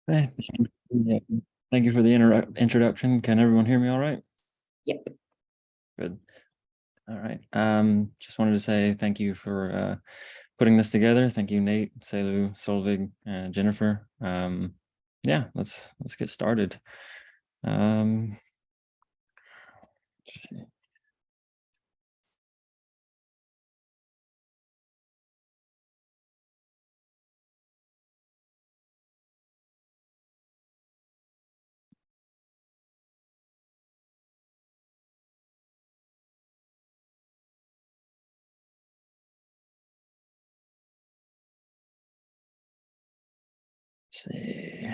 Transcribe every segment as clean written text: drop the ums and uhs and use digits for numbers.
Eh, yeah, thank you for the introduction. Can everyone hear me all right? Yep. Good. All right. Just wanted to say thank you for putting this together. Thank you, Nate, Selu, Solvig, and Jennifer. Yeah, let's get started. Let's see. See.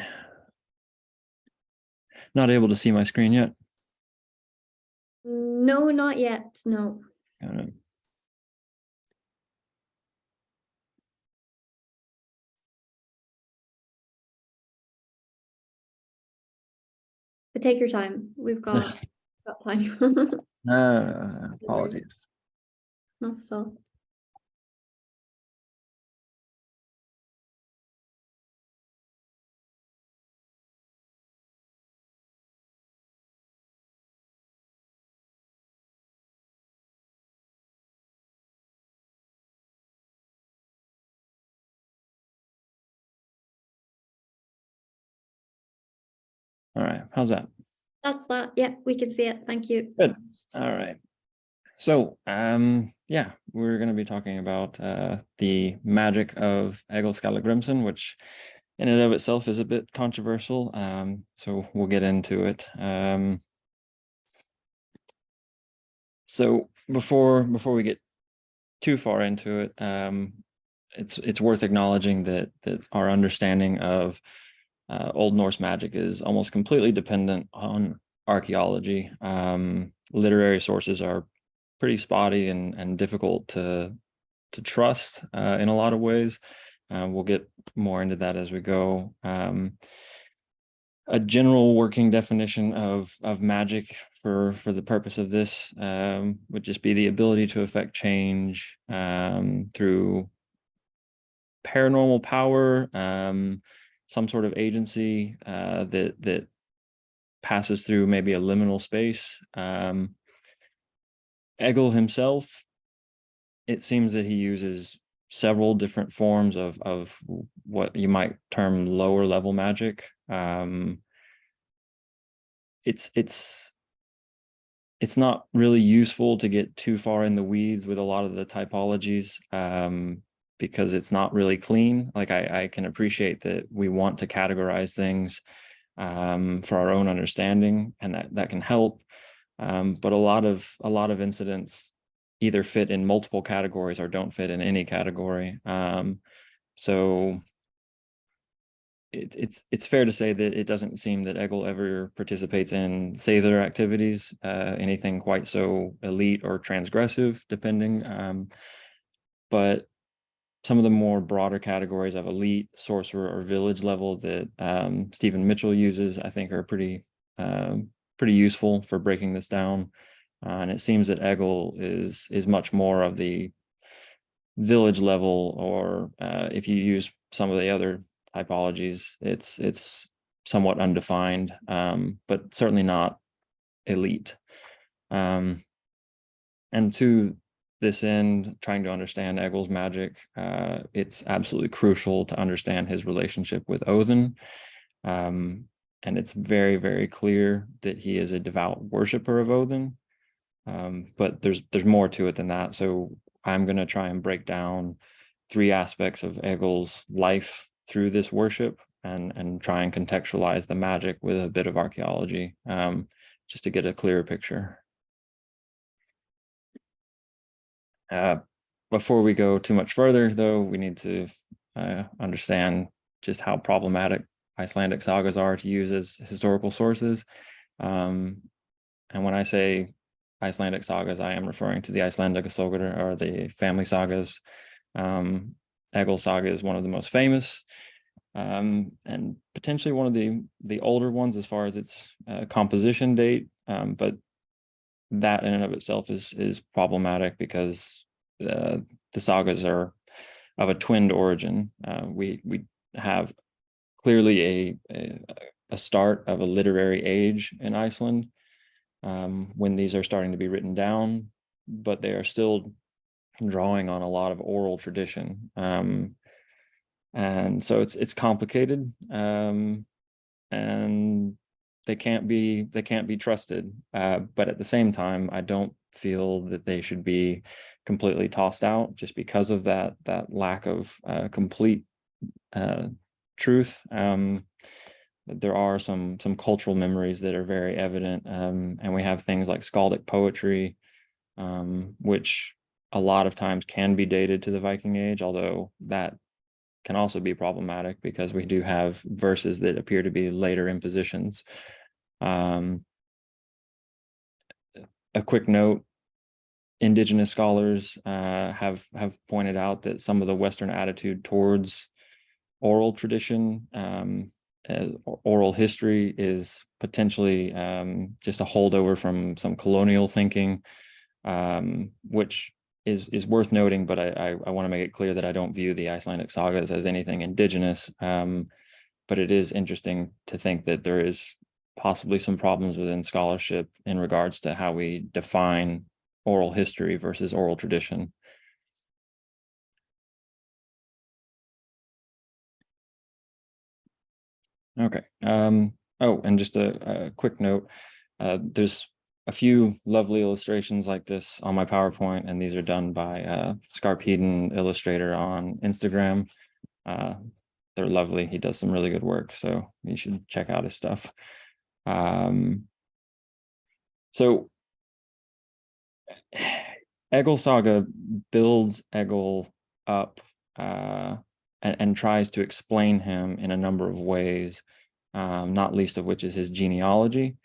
Not able to see my screen yet. No, not yet. No. But take your time. We've got time. Apologies. Not so. All right. How's that? That's that. Yeah, we can see it. Thank you. Good. All right. So, yeah, we're going to be talking about the magic of Egil Skallagrímsson, which in and of itself is a bit controversial. So we'll get into it. So before we get too far into it, it's worth acknowledging that our understanding of Old Norse magic is almost completely dependent on archaeology. Literary sources are pretty spotty and difficult to trust in a lot of ways. We'll get more into that as we go. A general working definition of magic for the purpose of this would just be the ability to affect change through paranormal power, some sort of agency that passes through maybe a liminal space. Egil himself, it seems that he uses several different forms of what you might term lower level magic. It's not really useful to get too far in the weeds with a lot of the typologies because it's not really clean. Like I can appreciate that we want to categorize things for our own understanding, and that can help. But a lot of incidents either fit in multiple categories or don't fit in any category. So it's fair to say that it doesn't seem that Egil ever participates in Sather activities, anything quite so elite or transgressive, depending. But some of the more broader categories of elite, sorcerer, or village level that Stephen Mitchell uses, I think, are pretty useful for breaking this down. And it seems that Egil is much more of the village level, or if you use some of the other typologies, it's somewhat undefined, but certainly not elite. And to this end, trying to understand Egil's magic, it's absolutely crucial to understand his relationship with Odin. And it's very, very clear that he is a devout worshiper of Odin. But there's more to it than that. So I'm going to try and break down 3 aspects of Egil's life through this worship and try and contextualize the magic with a bit of archaeology, just to get a clearer picture. Before we go too much further, though, we need to understand just how problematic Icelandic sagas are to use as historical sources. And when I say Icelandic sagas, I am referring to the Icelandic Sagas, or the family sagas. Egil saga is one of the most famous, and potentially one of the older ones as far as its composition date. But that in and of itself is problematic because the sagas are of a twinned origin. We have clearly a start of a literary age in Iceland, when these are starting to be written down, but they are still drawing on a lot of oral tradition. And so it's complicated, and they can't be trusted. But at the same time, I don't feel that they should be completely tossed out just because of that lack of complete truth. There are some cultural memories that are very evident, and we have things like skaldic poetry, which a lot of times can be dated to the Viking Age, although that can also be problematic because we do have verses that appear to be later impositions. A quick note: indigenous scholars have pointed out that some of the Western attitude towards oral tradition, oral history, is potentially just a holdover from some colonial thinking, which is worth noting. But I want to make it clear that I don't view the Icelandic sagas as anything indigenous. But it is interesting to think that there is possibly some problems within scholarship in regards to how we define oral history versus oral tradition. Okay. Oh, and just a quick note. There's a few lovely illustrations like this on my PowerPoint, and these are done by Scarpeden Illustrator on Instagram. They're lovely. He does some really good work, so you should check out his stuff. So Egil Saga builds Egil up, and tries to explain him in a number of ways, not least of which is his genealogy.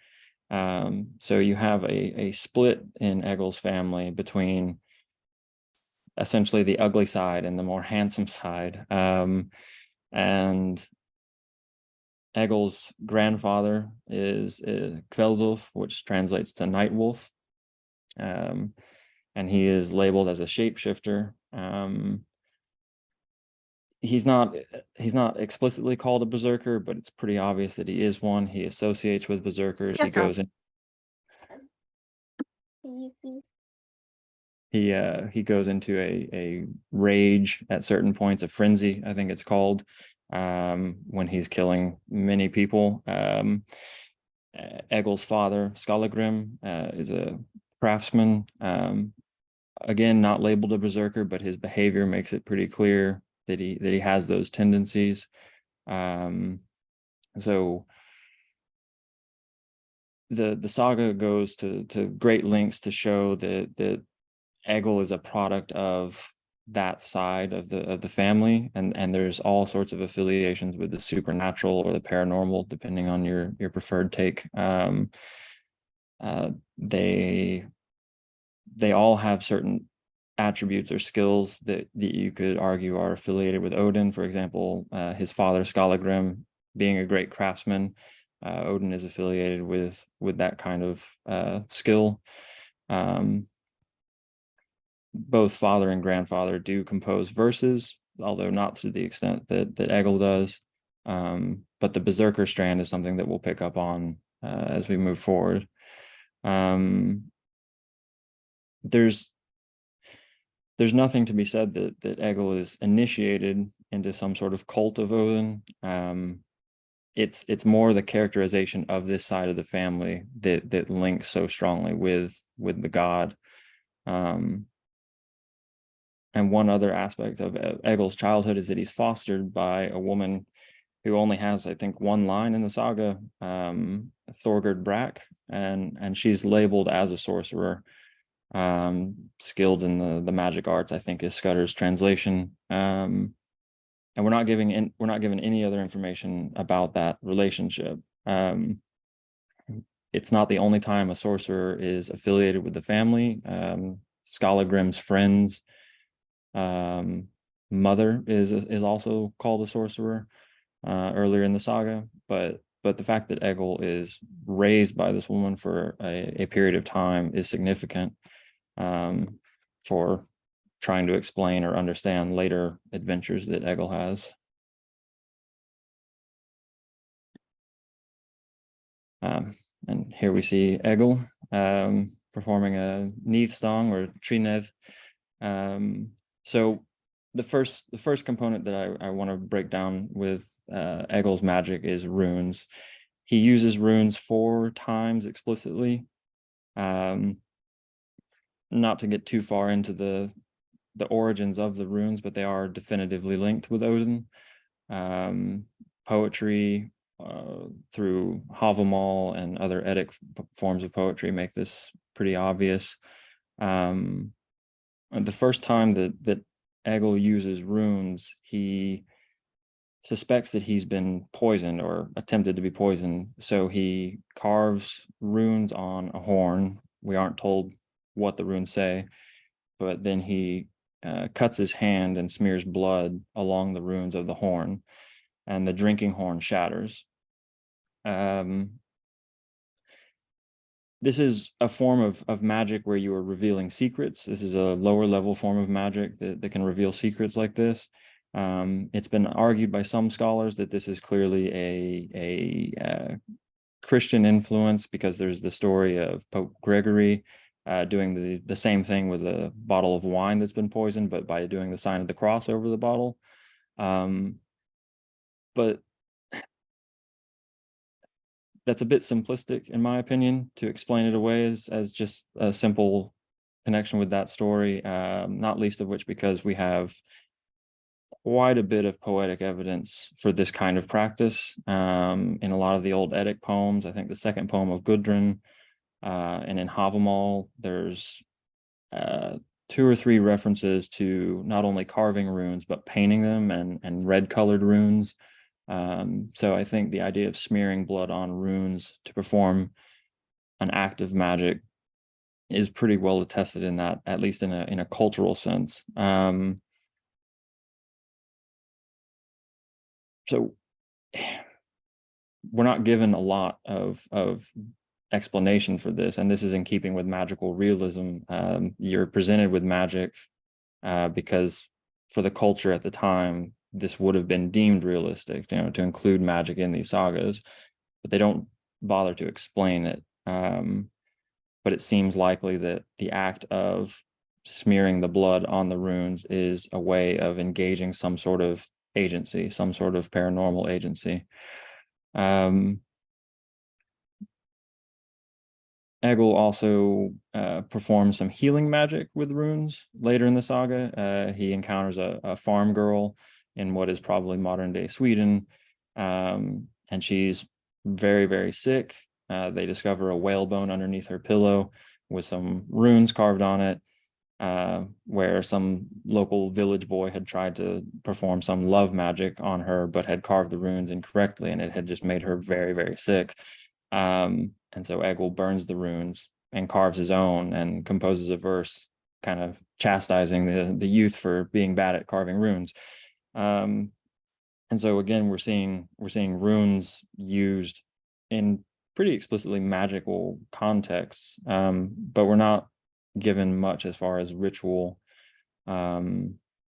So you have a split in Egil's family between essentially the ugly side and the more handsome side. And Egil's grandfather is Kveldulf, which translates to night wolf. And he is labeled as a shapeshifter. He's not explicitly called a berserker, but it's pretty obvious that he is one. He associates with berserkers. Yes, he goes in. He goes into a rage at certain points, a frenzy, I think it's called, when he's killing many people. Egil's father, Skallagrim, is a craftsman. Again, not labeled a berserker, but his behavior makes it pretty clear that he has those tendencies. So the saga goes to great lengths to show that Egil is a product of that side of the family, and there's all sorts of affiliations with the supernatural or the paranormal, depending on your preferred take. They all have certain attributes or skills that you could argue are affiliated with Odin. For example, his father Skallagrim being a great craftsman, Odin is affiliated with that kind of skill. Both father and grandfather do compose verses, although not to the extent that Egil does. But the berserker strand is something that we'll pick up on as we move forward. There's nothing to be said that Egil is initiated into some sort of cult of Odin. It's more the characterization of this side of the family that links so strongly with the god. And one other aspect of Egil's childhood is that he's fostered by a woman who only has, I think, one line in the saga, Thorgerd Brack, and she's labeled as a sorcerer, skilled in the magic arts, I think is Scudder's translation. And we're not given any other information about that relationship. It's not the only time a sorcerer is affiliated with the family. Skallagrim's friends mother is also called a sorcerer earlier in the saga, but the fact that Egil is raised by this woman for a period of time is significant for trying to explain or understand later adventures that Egil has. And here we see Egil performing a Nithstang or Trineth. So the first component that I want to break down with Egil's magic is runes. He uses runes 4 times explicitly. Not to get too far into the origins of the runes, but they are definitively linked with Odin. Poetry through Havamal and other Eddic forms of poetry make this pretty obvious. The first time that Egil uses runes, he suspects that he's been poisoned or attempted to be poisoned. So he carves runes on a horn. We aren't told what the runes say, but then he cuts his hand and smears blood along the runes of the horn, and the drinking horn shatters. This is a form of magic where you are revealing secrets. This is a lower level form of magic that can reveal secrets like this. It's been argued by some scholars that this is clearly a Christian influence, because there's the story of Pope Gregory doing the same thing with a bottle of wine that's been poisoned, but by doing the sign of the cross over the bottle. But that's a bit simplistic, in my opinion, to explain it away as just a simple connection with that story, not least of which because we have quite a bit of poetic evidence for this kind of practice in a lot of the old Eddic poems. I think the second poem of Gudrun and in Havamal, there's 2 or 3 references to not only carving runes, but painting them and red-colored runes. So I think the idea of smearing blood on runes to perform an act of magic is pretty well attested in that, at least in a cultural sense. So we're not given a lot of explanation for this, and this is in keeping with magical realism. You're presented with magic because for the culture at the time, this would have been deemed realistic, to include magic in these sagas, but they don't bother to explain it. But it seems likely that the act of smearing the blood on the runes is a way of engaging some sort of agency, some sort of paranormal agency. Egil also performs some healing magic with runes later in the saga. He encounters a farm girl in what is probably modern day Sweden, and she's very, very sick. They discover a whalebone underneath her pillow with some runes carved on it, where some local village boy had tried to perform some love magic on her, but had carved the runes incorrectly, and it had just made her very, very sick. And so Egil burns the runes and carves his own and composes a verse kind of chastising the youth for being bad at carving runes. And so again, we're seeing runes used in pretty explicitly magical contexts, but we're not given much as far as ritual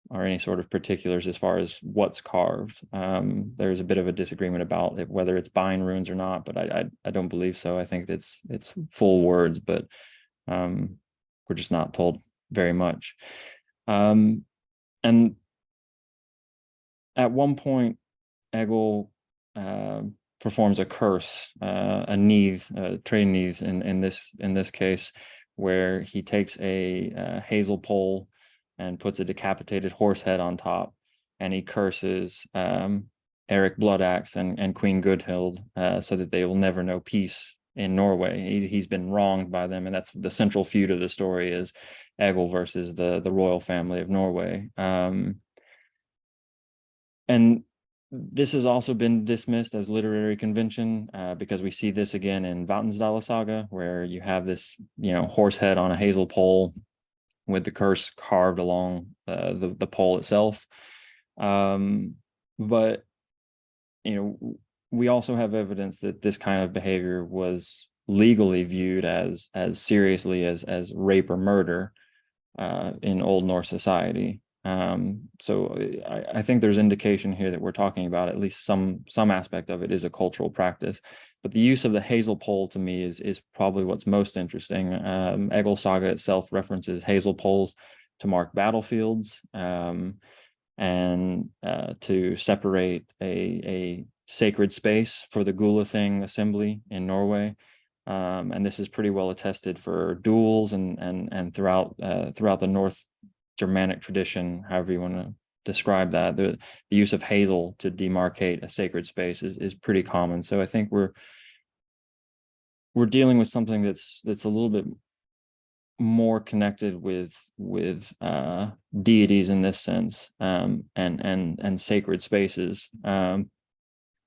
or any sort of particulars as far as what's carved. There's a bit of a disagreement about whether it's bind runes or not, but I don't believe so. I think it's full words, but we're just not told very much. And at one point, Egil performs a curse, a neave, a trade neave in this case, where he takes a hazel pole and puts a decapitated horse head on top, and he curses Eric Bloodaxe and Queen Gudhild so that they will never know peace in Norway. He's been wronged by them, and that's the central feud of the story, is Egil versus the royal family of Norway. And this has also been dismissed as literary convention because we see this again in Vatnsdala Saga, where you have this, horse head on a hazel pole with the curse carved along the pole itself. But we also have evidence that this kind of behavior was legally viewed as seriously as rape or murder in Old Norse society. So I think there's indication here that we're talking about at least some aspect of it is a cultural practice. But the use of the hazel pole to me is probably what's most interesting. Egil Saga itself references hazel poles to mark battlefields, and to separate a sacred space for the Gulathing assembly in Norway. And this is pretty well attested for duels and throughout the North Germanic tradition, however you want to describe that. The use of hazel to demarcate a sacred space is pretty common. So I think we're dealing with something that's a little bit more connected with deities in this sense, and sacred spaces.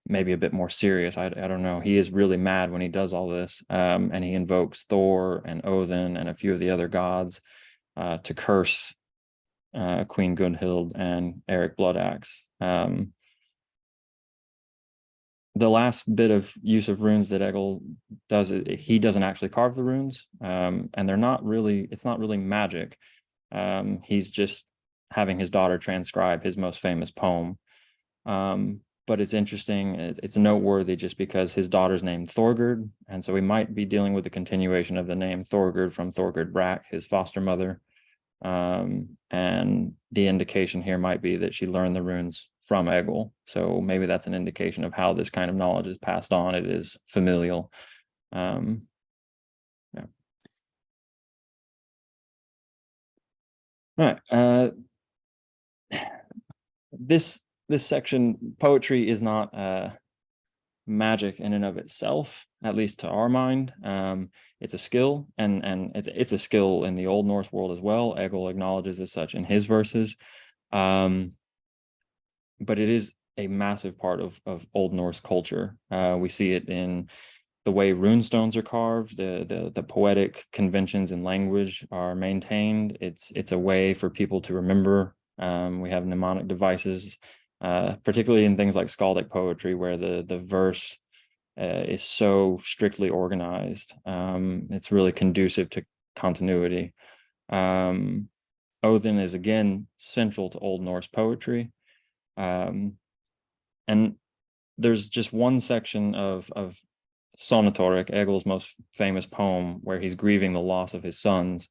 Maybe a bit more serious. I don't know. He is really mad when he does all this, and he invokes Thor and Odin and a few of the other gods to curse Queen Gunhild and Eric Bloodaxe. The last bit of use of runes that Egil does, he doesn't actually carve the runes, and they're not really, it's not really magic. He's just having his daughter transcribe his most famous poem. But it's interesting, it's noteworthy just because his daughter's named Thorgerd, and so we might be dealing with the continuation of the name Thorgerd from Thorgerd Brack, his foster mother. And the indication here might be that she learned the runes from Egil. So maybe that's an indication of how this kind of knowledge is passed on. It is familial. Yeah. All right. This section, poetry is not magic in and of itself, at least to our mind. It's a skill, and it's a skill in the Old Norse world as well. Egil acknowledges as such in his verses. But it is a massive part of Old Norse culture. We see it in the way runestones are carved, the poetic conventions in language are maintained. It's a way for people to remember. We have mnemonic devices, particularly in things like skaldic poetry, where the verse is so strictly organized. It's really conducive to continuity. Odin is again central to Old Norse poetry. And there's just one section of Sonatoric, Egil's most famous poem, where he's grieving the loss of his sons.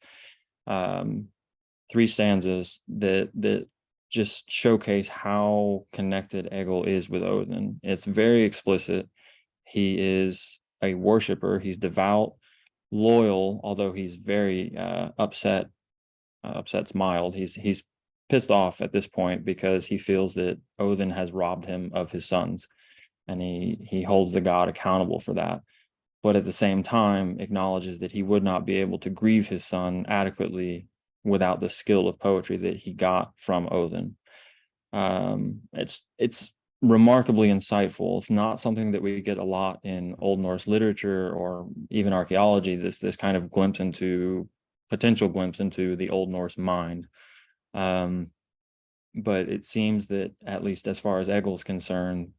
3 stanzas that just showcase how connected Egil is with Odin. It's very explicit. He is a worshiper. He's devout, loyal, although he's very upset. Upset's mild. He's pissed off at this point because he feels that Odin has robbed him of his sons, and he holds the god accountable for that, but at the same time acknowledges that he would not be able to grieve his son adequately without the skill of poetry that he got from Odin. It's remarkably insightful. It's not something that we get a lot in Old Norse literature or even archaeology, this kind of potential glimpse into the Old Norse mind. But it seems that, at least as far as Egil's concerned,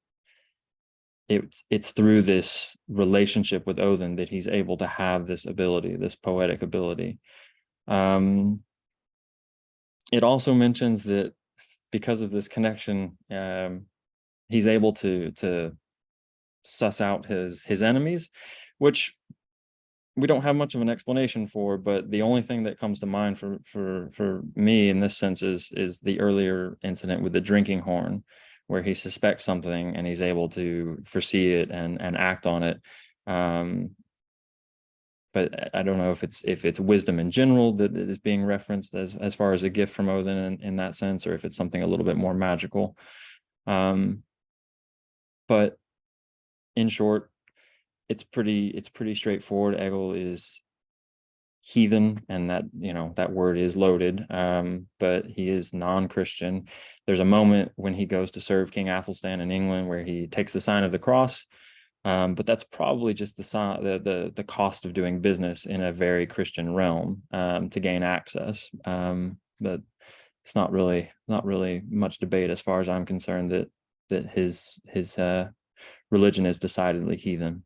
it's through this relationship with Odin that he's able to have this ability, this poetic ability. It also mentions that because of this connection, he's able to suss out his enemies, which we don't have much of an explanation for, but the only thing that comes to mind for me in this sense is the earlier incident with the drinking horn, where he suspects something and he's able to foresee it and act on it. But I don't know if it's wisdom in general that is being referenced as far as a gift from Odin in that sense, or if it's something a little bit more magical. But in short, it's pretty straightforward. Egil is heathen, and that word is loaded, but he is non-Christian. There's a moment when he goes to serve King Athelstan in England where he takes the sign of the cross, but that's probably just the cost of doing business in a very Christian realm, to gain access. But it's not really much debate as far as I'm concerned that his religion is decidedly heathen.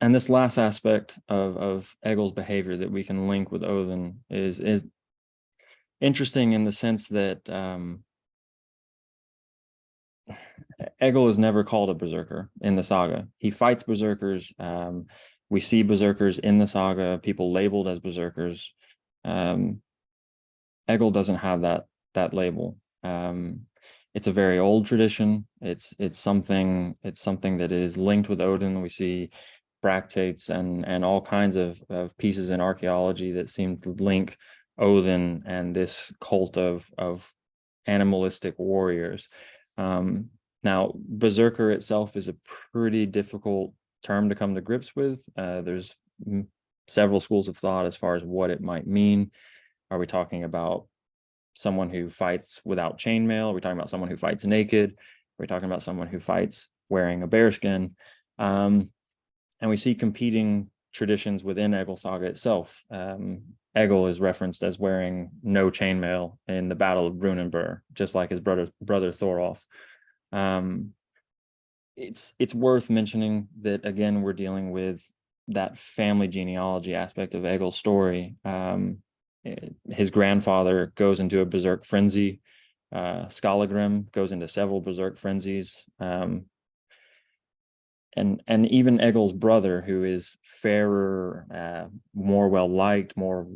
And this last aspect of Egil's behavior that we can link with Odin is interesting in the sense that Egil is never called a berserker in the saga. He fights berserkers. We see berserkers in the saga, people labeled as berserkers. Egil doesn't have that label. It's a very old tradition. It's something that is linked with Odin. We see bractates and all kinds of pieces in archaeology that seem to link Odin and this cult of animalistic warriors. Now, berserker itself is a pretty difficult term to come to grips with. There's several schools of thought as far as what it might mean. Are we talking about someone who fights without chainmail? Are we talking about someone who fights naked? Are we talking about someone who fights wearing a bearskin? And we see competing traditions within Egil Saga itself. Egil is referenced as wearing no chainmail in the Battle of Brunanburh, just like his brother Thorolf. It's worth mentioning that, again, we're dealing with that family genealogy aspect of Egil's story. His grandfather goes into a berserk frenzy. Skallagrim goes into several berserk frenzies. And even Egil's brother, who is fairer, more well-liked, more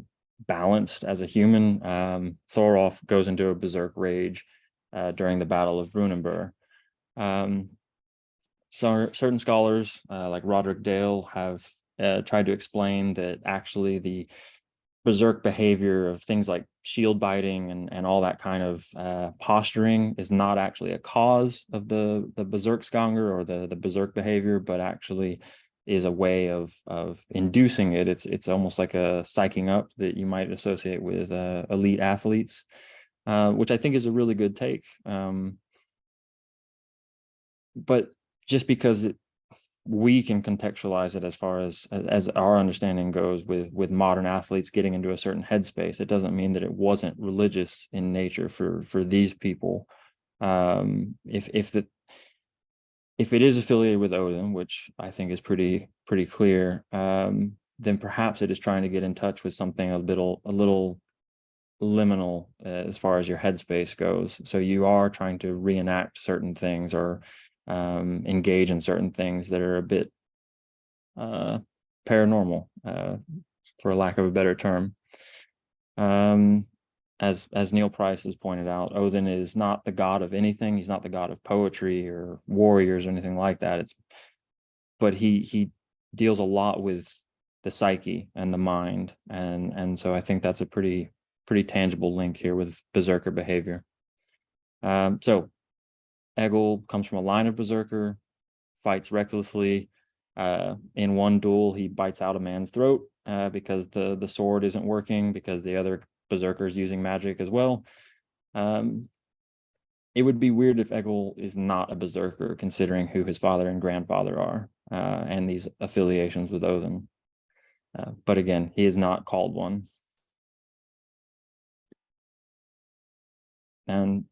balanced as a human, Thorolf, goes into a berserk rage during the Battle of Brunanburh. So certain scholars, like Roderick Dale, have tried to explain that actually the berserk behavior of things like shield biting and all that kind of posturing is not actually a cause of the berserksganger or the berserk behavior, but actually is a way of inducing it. It's almost like a psyching up that you might associate with elite athletes, which I think is a really good take. But just because we can contextualize it as far as our understanding goes with modern athletes getting into a certain headspace, it doesn't mean that it wasn't religious in nature for these people. If it is affiliated with Odin, which I think is pretty clear, then perhaps it is trying to get in touch with something a little liminal as far as your headspace goes. So you are trying to reenact certain things or engage in certain things that are a bit paranormal, for lack of a better term. As Neil Price has pointed out, Odin is not the god of anything. He's not the god of poetry or warriors or anything like that. But he deals a lot with the psyche and the mind, and so I think that's a pretty tangible link here with berserker behavior. So Egil comes from a line of berserker, fights recklessly. In one duel, he bites out a man's throat because the sword isn't working, because the other berserker is using magic as well. It would be weird if Egil is not a berserker, considering who his father and grandfather are and these affiliations with Odin. But again, he is not called one. And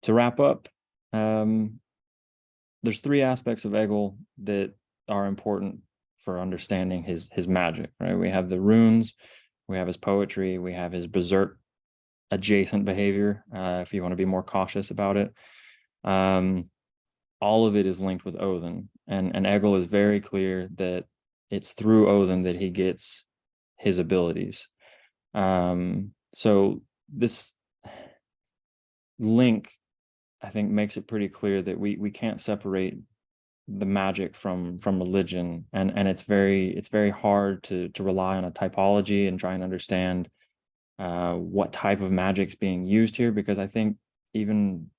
to wrap up, there's three aspects of Egil that are important for understanding his magic, right? We have the runes, we have his poetry, we have his berserk adjacent behavior, if you want to be more cautious about it. All of it is linked with Odin, and Egil is very clear that it's through Odin that he gets his abilities. So this link, I think, makes it pretty clear that we can't separate the magic from religion, and it's very hard to rely on a typology and try and understand what type of magic's being used here, because I think even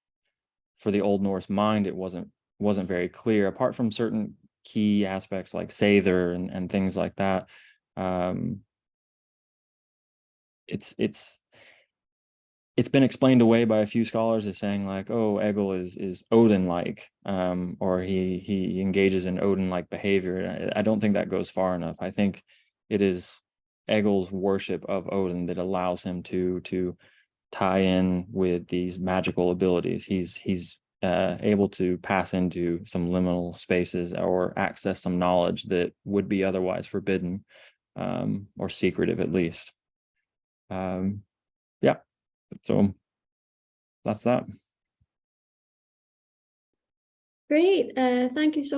for the Old Norse mind, it wasn't very clear, apart from certain key aspects like Sather and things like that. It's been explained away by a few scholars as saying like, oh, Egil is Odin-like, or he engages in Odin-like behavior. I don't think that goes far enough. I think it is Egil's worship of Odin that allows him to tie in with these magical abilities. He's able to pass into some liminal spaces or access some knowledge that would be otherwise forbidden, or secretive at least. Yeah, so that's that. Great. Thank you so